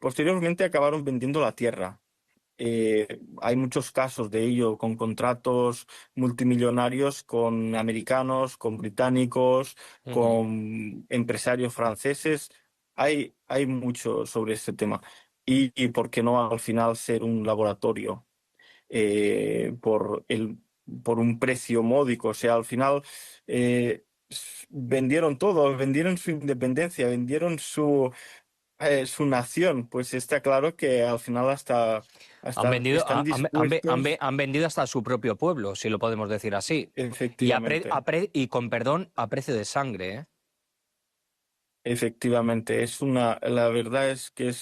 posteriormente acabaron vendiendo la tierra. Hay muchos casos de ello con contratos multimillonarios con americanos, con británicos, Ujú. con empresarios franceses. Hay mucho sobre este tema. Y por qué no al final ser un laboratorio por un precio módico. O sea, al final vendieron todo, vendieron su independencia, vendieron su nación. Pues está claro que al final Han hasta vendido, están dispuestos, han vendido hasta su propio pueblo, si lo podemos decir así. Y, efectivamente. y con perdón, a precio de sangre, ¿eh? Efectivamente, la verdad es que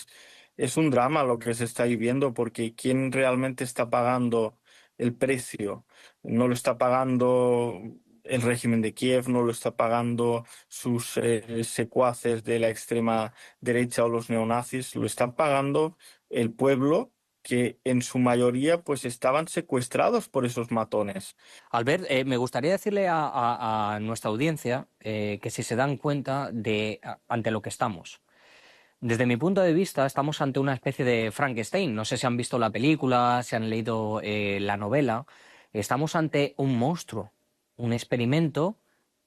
es un drama lo que se está viviendo porque ¿quién realmente está pagando el precio? No lo está pagando el régimen de Kiev, no lo está pagando sus secuaces de la extrema derecha o los neonazis, lo están pagando el pueblo que en su mayoría pues estaban secuestrados por esos matones. Albert, me gustaría decirle a nuestra audiencia que si se dan cuenta ante lo que estamos. Desde mi punto de vista, estamos ante una especie de Frankenstein. No sé si han visto la película, si han leído la novela. Estamos ante un monstruo, un experimento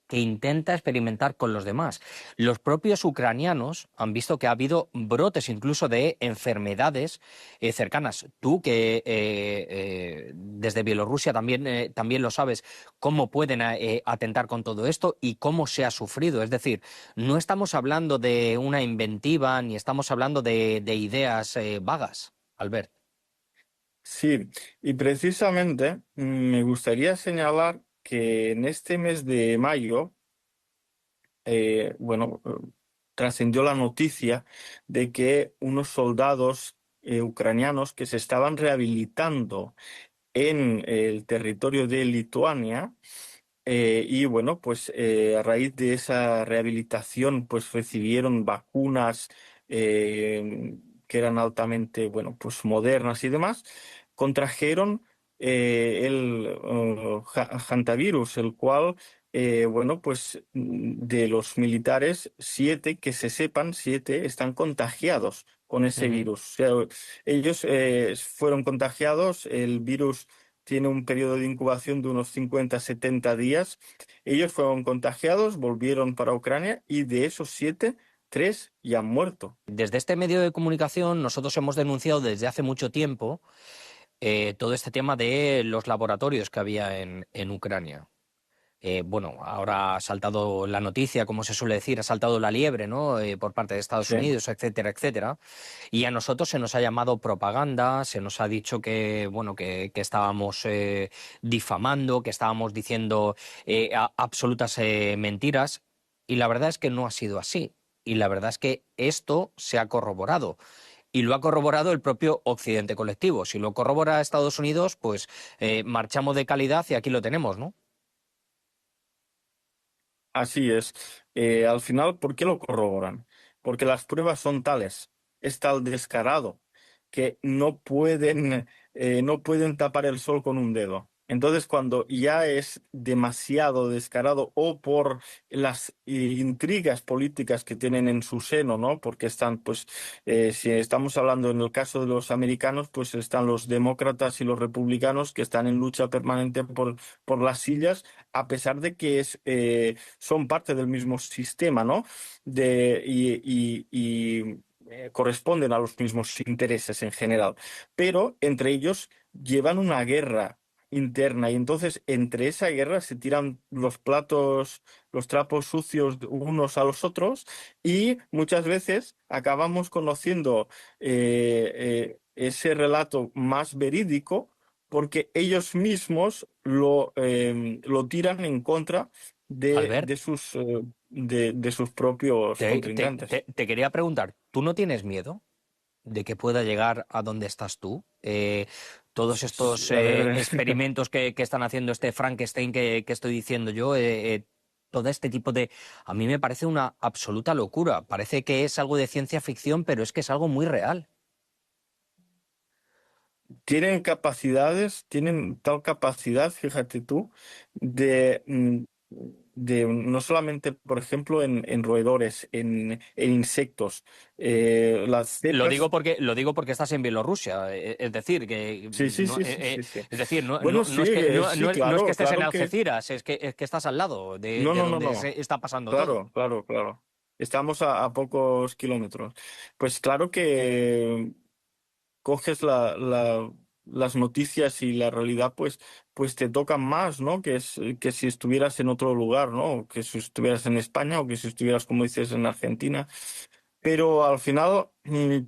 que intenta experimentar con los demás. Los propios ucranianos han visto que ha habido brotes incluso de enfermedades cercanas. Tú que desde Bielorrusia también lo sabes, cómo pueden atentar con todo esto y cómo se ha sufrido. Es decir, no estamos hablando de una inventiva ni estamos hablando de ideas vagas, Albert. Sí, y precisamente me gustaría señalar que en este mes de mayo, bueno, trascendió la noticia de que unos soldados ucranianos que se estaban rehabilitando en el territorio de Lituania, y bueno, pues a raíz de esa rehabilitación, pues recibieron vacunas que eran altamente, bueno, pues modernas y demás, contrajeron el hantavirus, el cual, bueno, pues de los militares, siete, que se sepan, siete están contagiados con ese Ujú. virus. O sea, ellos fueron contagiados, el virus tiene un periodo de incubación de unos 50-70 días. Ellos fueron contagiados, volvieron para Ucrania y de esos siete, tres ya han muerto. Desde este medio de comunicación nosotros hemos denunciado desde hace mucho tiempo todo este tema de los laboratorios que había en Ucrania. Bueno, ahora ha saltado la noticia, como se suele decir, ha saltado la liebre, ¿no? Por parte de Estados Sí. Unidos, etcétera, etcétera. Y a nosotros se nos ha llamado propaganda, se nos ha dicho que, bueno, que estábamos difamando, que estábamos diciendo absolutas mentiras. Y la verdad es que no ha sido así. Y la verdad es que esto se ha corroborado. Y lo ha corroborado el propio Occidente colectivo. Si lo corrobora Estados Unidos, pues marchamos de calidad y aquí lo tenemos, ¿no? Así es. Al final, ¿por qué lo corroboran? Porque las pruebas son tales, es tal descarado, que no pueden tapar el sol con un dedo. Entonces, cuando ya es demasiado descarado o por las intrigas políticas que tienen en su seno, ¿no? Porque están, pues, si estamos hablando en el caso de los americanos, pues están los demócratas y los republicanos que están en lucha permanente por las sillas, a pesar de que son parte del mismo sistema, ¿no? Corresponden a los mismos intereses en general, pero entre ellos llevan una guerra interna y entonces entre esa guerra se tiran los trapos sucios unos a los otros y muchas veces acabamos conociendo ese relato más verídico porque ellos mismos lo tiran en contra de, Albert. de sus, eh, de sus propios contrincantes. Te quería preguntar, ¿tú no tienes miedo de que pueda llegar a donde estás tú? Todos estos A ver, experimentos que están haciendo este Frankenstein que estoy diciendo yo, todo este tipo de... A mí me parece una absoluta locura. Parece que es algo de ciencia ficción, pero es que es algo muy real. tienen tal capacidad, fíjate tú, de no solamente, por ejemplo, en roedores, en insectos. Las cepas, Lo digo porque estás en Bielorrusia, es decir, sí, sí, sí, sí, sí, sí. es decir, Bueno, sí, sí, no es que claro, estés en claro que... Algeciras, es que estás al lado No, de no, no, donde no. se está pasando todo. Claro, claro, claro. Estamos a pocos kilómetros. Pues claro que coges las noticias y la realidad, pues te tocan más, ¿no? Que si estuvieras en otro lugar, ¿no? Que si estuvieras en España o que si estuvieras, como dices, en Argentina. Pero al final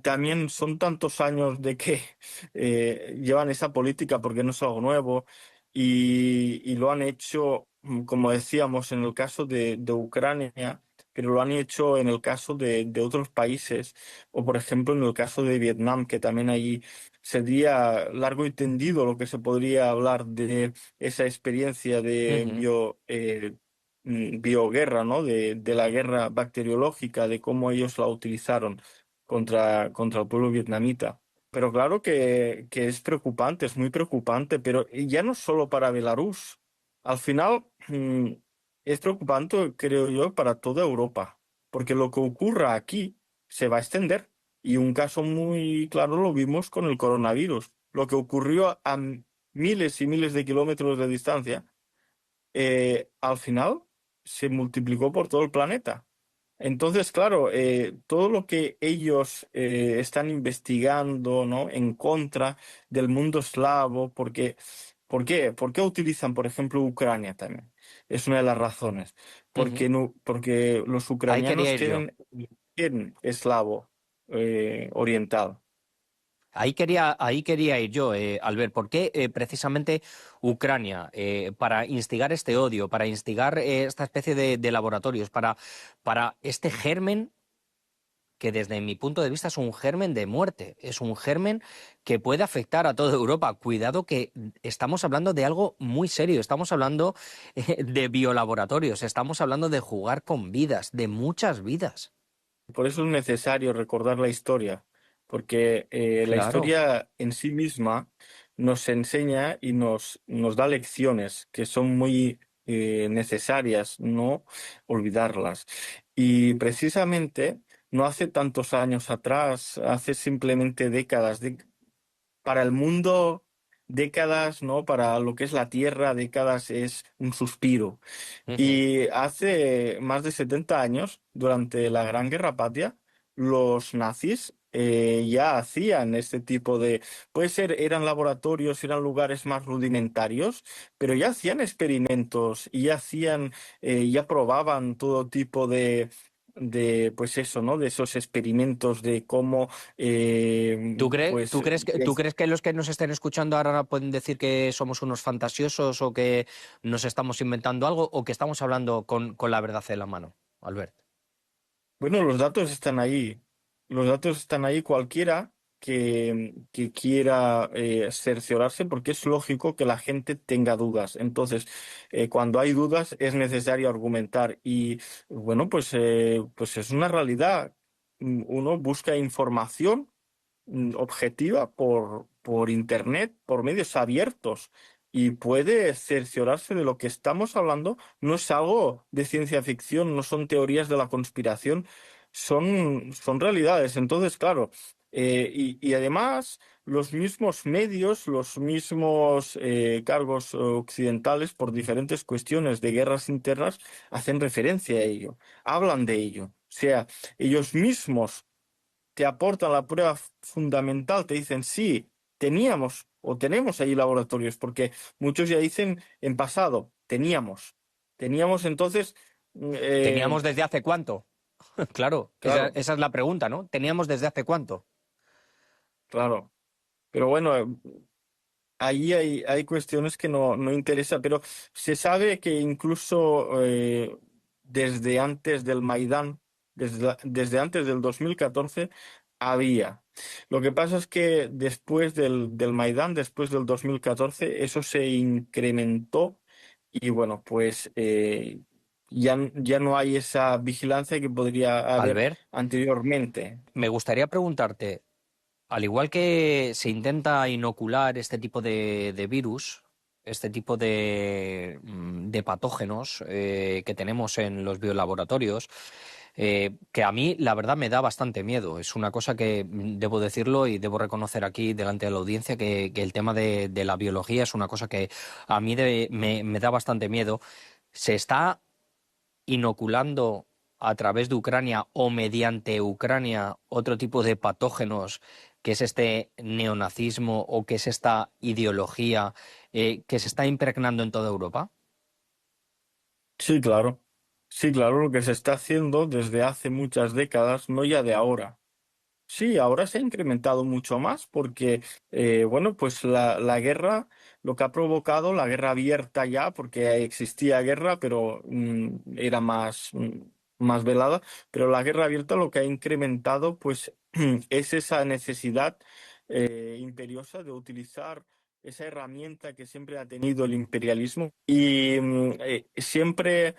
también son tantos años de que llevan esa política porque no es algo nuevo y lo han hecho, como decíamos, en el caso de Ucrania, pero lo han hecho en el caso de otros países o, por ejemplo, en el caso de Vietnam, que también ahí sería largo y tendido lo que se podría hablar de esa experiencia de Ujú, bioguerra, ¿no? De la guerra bacteriológica, de cómo ellos la utilizaron contra el pueblo vietnamita. Pero claro que es preocupante, es muy preocupante, pero ya no solo para Belarus. Al final, es preocupante, creo yo, para toda Europa, porque lo que ocurra aquí se va a extender. Y un caso muy claro lo vimos con el coronavirus. Lo que ocurrió a miles y miles de kilómetros de distancia al final se multiplicó por todo el planeta. Entonces, claro, todo lo que ellos están investigando, ¿no? En contra del mundo eslavo, porque, ¿por qué? ¿Por qué utilizan, por ejemplo, Ucrania también? Es una de las razones. ujú. Porque, no, porque los Ahí quería ucranianos ir yo. tienen origen eslavo oriental. Ahí quería ir yo, Albert. ¿Por qué precisamente Ucrania? Para instigar este odio, para instigar esta especie de laboratorios, para este germen que desde mi punto de vista es un germen de muerte, es un germen que puede afectar a toda Europa. Cuidado que estamos hablando de algo muy serio, estamos hablando de biolaboratorios, estamos hablando de jugar con vidas, de muchas vidas. Por eso es necesario recordar la historia, porque la Claro. historia en sí misma nos enseña y nos da lecciones que son muy necesarias no olvidarlas. Y precisamente no hace tantos años atrás, hace simplemente décadas, para el mundo, décadas, ¿no? Para lo que es la Tierra, décadas es un suspiro. Ujú, Y hace más de 70 años, durante la Gran Guerra Patria, los nazis ya hacían este tipo de, puede ser, eran laboratorios, eran lugares más rudimentarios, pero ya hacían experimentos y ya hacían, ya probaban todo tipo pues eso, ¿no? De esos experimentos de cómo, pues, ¿Tú crees que los que nos estén escuchando ahora pueden decir que somos unos fantasiosos o que nos estamos inventando algo o que estamos hablando con la verdad en la mano, Albert? bueno, los datos están ahí. Los datos están ahí cualquiera que quiera cerciorarse, porque es lógico que la gente tenga dudas. Entonces, cuando hay dudas es necesario argumentar. Y bueno, pues es una realidad. Uno busca información objetiva por Internet, por medios abiertos, y puede cerciorarse de lo que estamos hablando. No es algo de ciencia ficción, no son teorías de la conspiración, son realidades. Entonces, claro, y además los mismos medios, los mismos cargos occidentales, por diferentes cuestiones de guerras internas, hacen referencia a ello, hablan de ello. O sea, ellos mismos te aportan la prueba fundamental, te dicen, sí, teníamos o tenemos ahí laboratorios, porque muchos ya dicen en pasado, teníamos entonces, ¿Teníamos desde hace cuánto? Claro, claro, esa es la pregunta, ¿no? ¿Teníamos desde hace cuánto? claro, pero bueno, ahí hay cuestiones que no interesa, pero se sabe que incluso desde antes del Maidán, desde antes del 2014, había. Lo que pasa es que después del Maidán, después del 2014, eso se incrementó y bueno, pues ya no hay esa vigilancia que podría haber Albert, anteriormente. me gustaría preguntarte, al igual que se intenta inocular este tipo de virus, este tipo de patógenos que tenemos en los biolaboratorios, que a mí la verdad me da bastante miedo. Es una cosa que debo decirlo y debo reconocer aquí delante de la audiencia que el tema de la biología es una cosa que a mí me da bastante miedo. Se está inoculando a través de Ucrania o mediante Ucrania otro tipo de patógenos, que es este neonazismo o que es esta ideología que se está impregnando en toda Europa? Sí, claro. Sí, claro, lo que se está haciendo desde hace muchas décadas, no ya de ahora. Sí, ahora se ha incrementado mucho más porque, bueno, pues la guerra, lo que ha provocado, la guerra abierta ya, porque existía guerra, pero era más velada, pero la guerra abierta lo que ha incrementado, pues, es esa necesidad imperiosa de utilizar esa herramienta que siempre ha tenido el imperialismo y siempre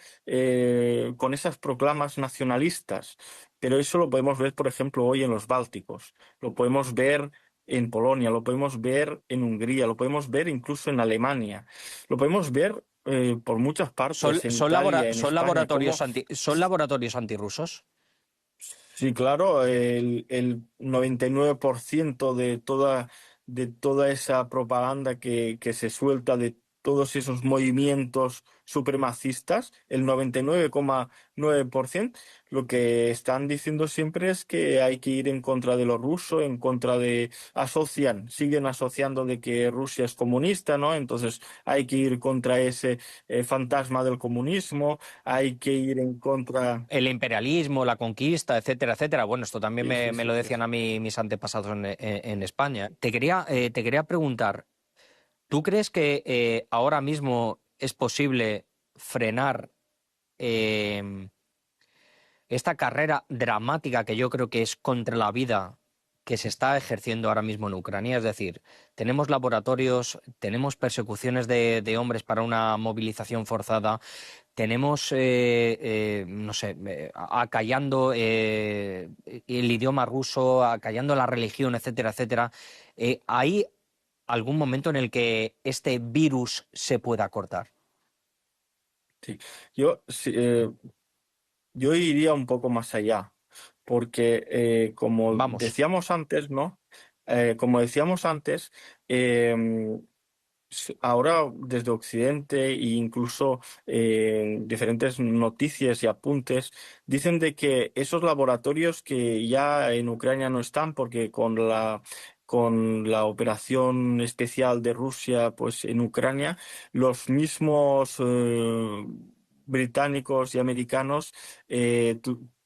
con esas proclamas nacionalistas. Pero eso lo podemos ver, por ejemplo, hoy en los Bálticos, lo podemos ver en Polonia, lo podemos ver en Hungría, lo podemos ver incluso en Alemania, lo podemos ver por muchas ¿Son, partes, en Italia, en España, como son laboratorios antirrusos? sí, claro, el 99% de toda esa propaganda que se suelta de todos esos movimientos supremacistas, el 99,9%, lo que están diciendo siempre es que hay que ir en contra de lo ruso, en contra de, siguen asociando de que Rusia es comunista, ¿no? Entonces hay que ir contra ese fantasma del comunismo, hay que ir en contra... El imperialismo, la conquista, etcétera, etcétera. Bueno, esto también Sí, sí, me sí, lo sí. decían a mí mis antepasados en España. Te quería preguntar, ¿tú crees que ahora mismo es posible frenar eh, esta carrera dramática que yo creo que es contra la vida que se está ejerciendo ahora mismo en Ucrania? Es decir, tenemos laboratorios, tenemos persecuciones de hombres para una movilización forzada, tenemos, no sé, acallando el idioma ruso, acallando la religión, etcétera, etcétera. ¿Hay algún momento en el que este virus se pueda cortar? Sí. Yo, sí, yo iría un poco más allá, porque como Vamos. decíamos antes, ¿no? Como decíamos antes, eh, ahora desde Occidente e incluso diferentes noticias y apuntes dicen de que esos laboratorios que ya en Ucrania no están porque con la operación especial de Rusia pues en Ucrania los mismos británicos y americanos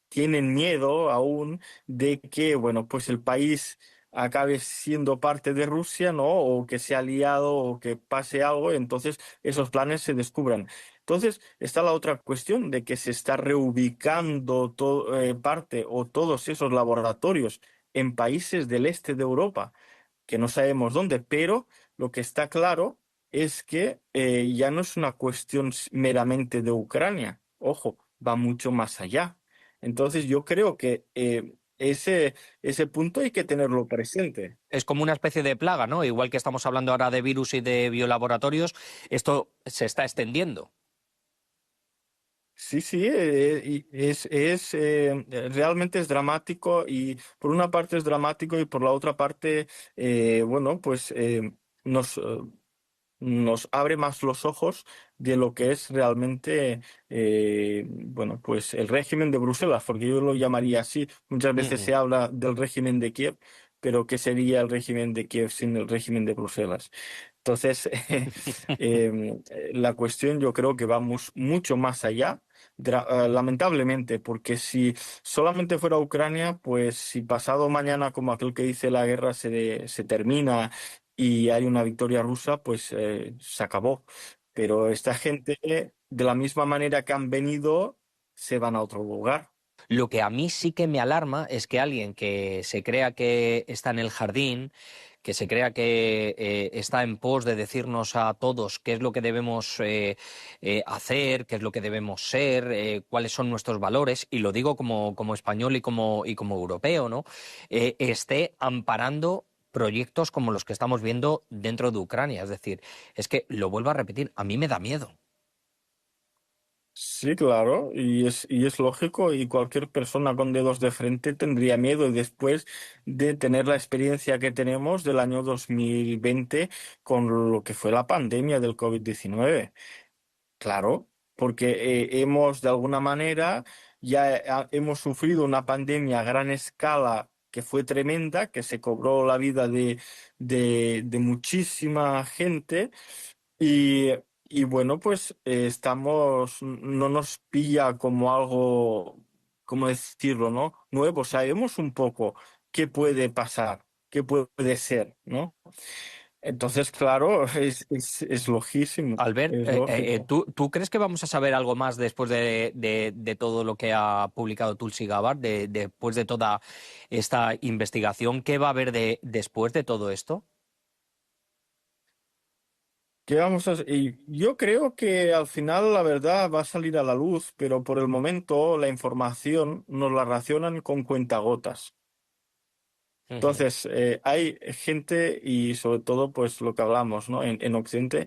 tienen miedo aún de que bueno pues el país acabe siendo parte de Rusia, ¿no? O que sea aliado o que pase algo, entonces esos planes se descubran. Entonces está la otra cuestión de que se está reubicando parte o todos esos laboratorios en países del este de Europa, que no sabemos dónde, pero lo que está claro es que ya no es una cuestión meramente de Ucrania. Ojo, va mucho más allá. Entonces yo creo que ese punto hay que tenerlo presente. Es como una especie de plaga, ¿no? Igual que estamos hablando ahora de virus y de biolaboratorios, esto se está extendiendo. Sí, sí, y realmente es dramático y por una parte es dramático y por la otra parte, bueno, pues nos, nos abre más los ojos de lo que es realmente, bueno, pues el régimen de Bruselas, porque yo lo llamaría así. Muchas veces Mm, se habla del régimen de Kiev, pero ¿qué sería el régimen de Kiev sin el régimen de Bruselas? Entonces, la cuestión yo creo que vamos mucho más allá, lamentablemente, porque si solamente fuera Ucrania, pues si pasado mañana, como aquel que dice la guerra se termina y hay una victoria rusa, pues se acabó. Pero esta gente, de la misma manera que han venido, se van a otro lugar. Lo que a mí sí que me alarma es que alguien que se crea que está en el jardín, que se crea que está en pos de decirnos a todos qué es lo que debemos hacer, qué es lo que debemos ser, cuáles son nuestros valores, y lo digo como español y como europeo, ¿no? Esté amparando proyectos como los que estamos viendo dentro de Ucrania. Es decir, es que lo vuelvo a repetir, a mí me da miedo. Sí, claro, y es lógico, y cualquier persona con dedos de frente tendría miedo y después de tener la experiencia que tenemos del año 2020 con lo que fue la pandemia del COVID-19. Claro, porque hemos de alguna manera hemos sufrido una pandemia a gran escala que fue tremenda, que se cobró la vida de muchísima gente y, y bueno, pues no nos pilla como algo, ¿cómo decirlo, no? Nuevo, sabemos un poco qué puede pasar, qué puede ser, ¿no? Entonces, claro, es logísimo, Albert, es lógico. ¿tú crees que vamos a saber algo más después de todo lo que ha publicado Tulsi Gabbard, después de toda esta investigación? ¿Qué va a haber después de todo esto? ¿Qué vamos a hacer? Y yo creo que al final la verdad va a salir a la luz, pero por el momento la información nos la racionan con cuentagotas. Ujú. Entonces, hay gente y sobre todo, pues lo que hablamos, ¿no? En Occidente,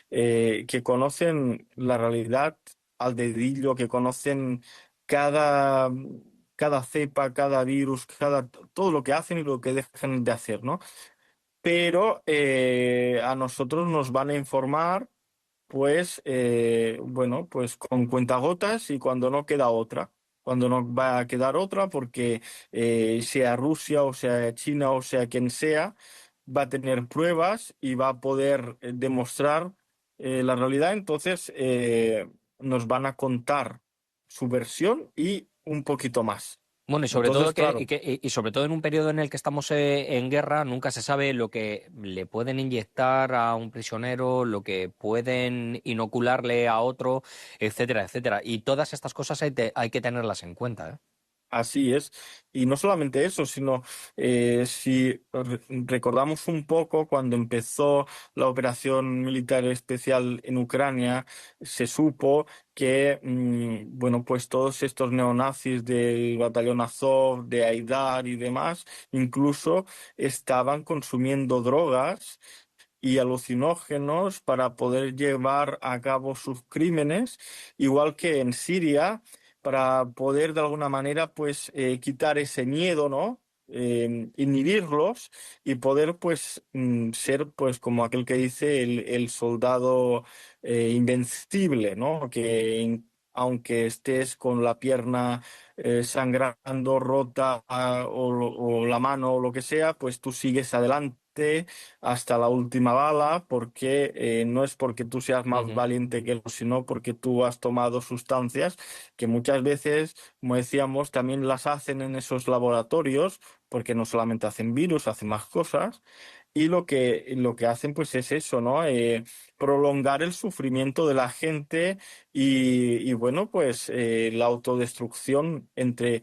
que conocen la realidad al dedillo, que conocen cada, cada cepa, cada virus, todo lo que hacen y lo que dejan de hacer, ¿no? Pero a nosotros nos van a informar pues bueno, pues con cuentagotas y cuando no queda otra, cuando no va a quedar otra, porque sea Rusia o sea China o sea quien sea, va a tener pruebas y va a poder demostrar la realidad, entonces nos van a contar su versión y un poquito más. Bueno, y sobre todo Entonces, claro. y sobre todo en un periodo en el que estamos en guerra, nunca se sabe lo que le pueden inyectar a un prisionero, lo que pueden inocularle a otro, etcétera, etcétera. Y todas estas cosas hay que tenerlas en cuenta, ¿eh? Así es. Y no solamente eso, sino si recordamos un poco cuando empezó la operación militar especial en Ucrania, se supo que, bueno, pues todos estos neonazis del batallón Azov, de Aidar y demás, incluso estaban consumiendo drogas y alucinógenos para poder llevar a cabo sus crímenes, igual que en Siria, para poder de alguna manera pues quitar ese miedo, ¿no? Inhibirlos y poder pues ser pues como aquel que dice el soldado invencible, ¿no? Aunque estés con la pierna sangrando, rota o la mano o lo que sea, pues tú sigues adelante hasta la última bala, porque no es porque tú seas más Ujú. valiente que él, sino porque tú has tomado sustancias que muchas veces, como decíamos, también las hacen en esos laboratorios, porque no solamente hacen virus, hacen más cosas. Y lo que hacen pues es eso, ¿no? Prolongar el sufrimiento de la gente y bueno, pues la autodestrucción entre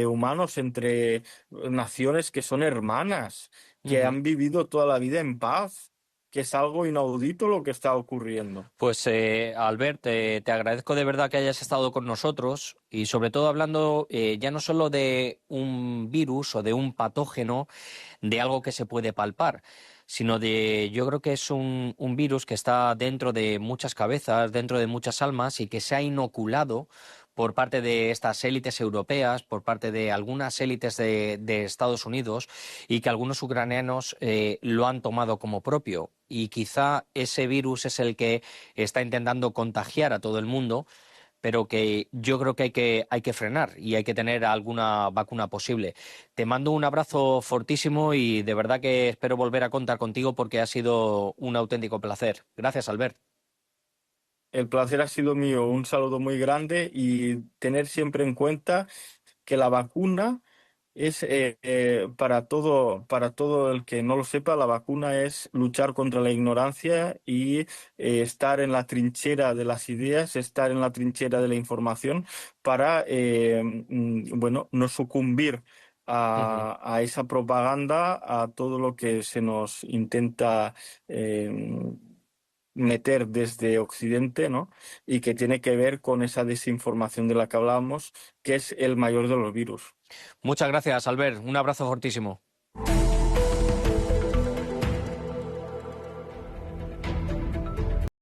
humanos, entre naciones que son hermanas, que Ujú. han vivido toda la vida en paz, que es algo inaudito lo que está ocurriendo. Pues Albert, te agradezco de verdad que hayas estado con nosotros y sobre todo hablando ya no solo de un virus o de un patógeno, de algo que se puede palpar, sino yo creo que es un virus que está dentro de muchas cabezas, dentro de muchas almas y que se ha inoculado por parte de estas élites europeas, por parte de algunas élites de Estados Unidos y que algunos ucranianos lo han tomado como propio. Y quizá ese virus es el que está intentando contagiar a todo el mundo, pero que yo creo que hay que frenar y hay que tener alguna vacuna posible. Te mando un abrazo fortísimo y de verdad que espero volver a contar contigo porque ha sido un auténtico placer. Gracias, Albert. El placer ha sido mío, un saludo muy grande y tener siempre en cuenta que la vacuna es para todo el que no lo sepa, la vacuna es luchar contra la ignorancia y estar en la trinchera de las ideas, estar en la trinchera de la información para, bueno, no sucumbir Ujú. a esa propaganda, a todo lo que se nos intenta meter desde Occidente, ¿no? Y que tiene que ver con esa desinformación de la que hablábamos, que es el mayor de los virus. Muchas gracias, Albert. Un abrazo fortísimo.